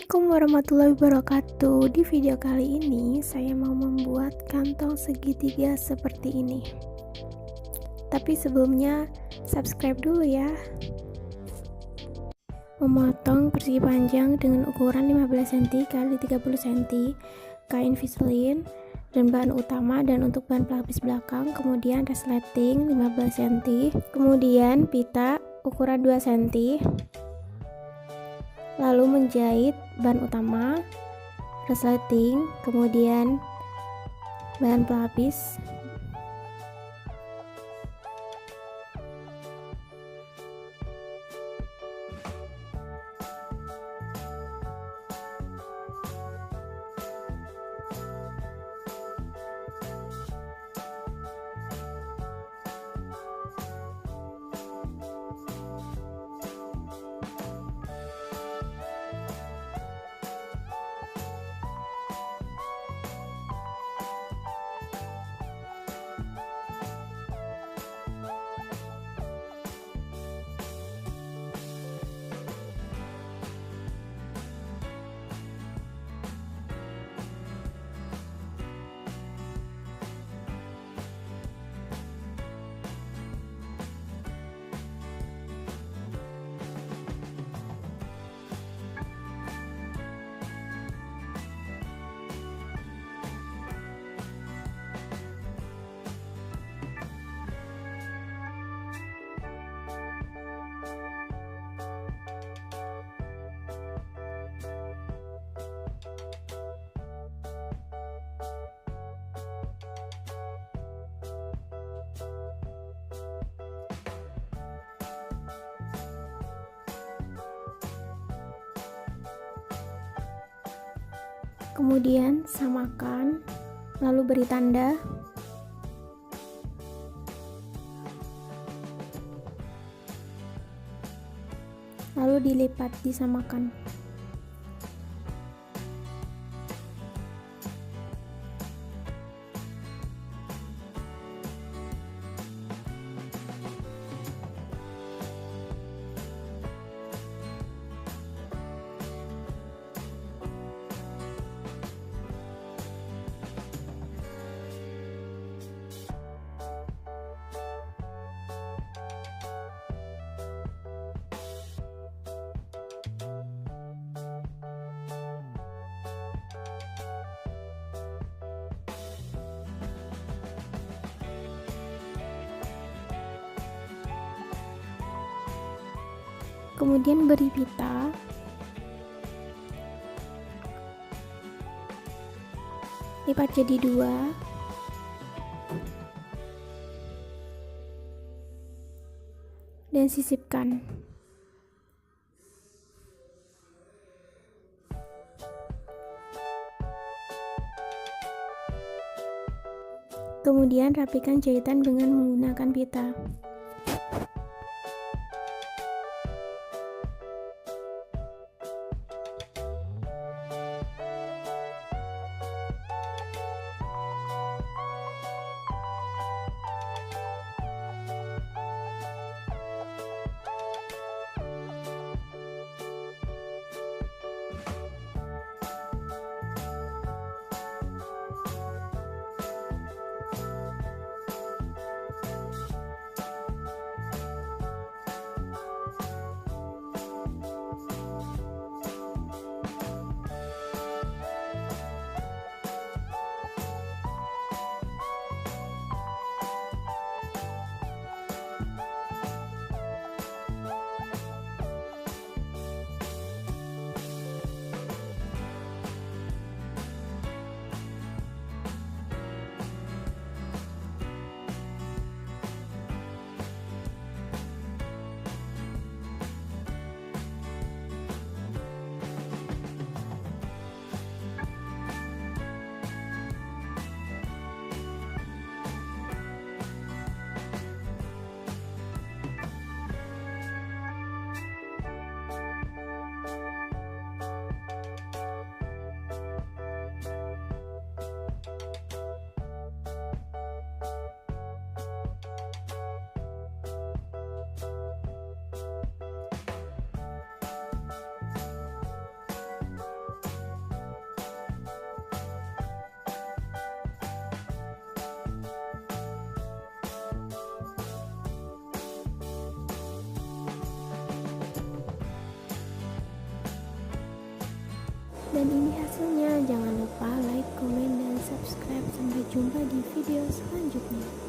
Assalamualaikum warahmatullahi wabarakatuh. Di video kali ini saya mau membuat kantong segitiga seperti ini. Tapi sebelumnya subscribe dulu ya. Memotong persegi panjang dengan ukuran 15 cm x 30 cm, kain viselin dan bahan utama, dan untuk bahan pelapis belakang kemudian resleting 15 cm, kemudian pita ukuran 2 cm, lalu menjahit bahan utama, resleting, kemudian bahan pelapis, kemudian samakan, lalu beri tanda, lalu dilipat, disamakan. Kemudian beri pita, lipat jadi 2, dan sisipkan. Kemudian rapikan jahitan dengan menggunakan pita. Dan ini hasilnya. Jangan lupa like, komen, dan subscribe. Sampai jumpa di video selanjutnya.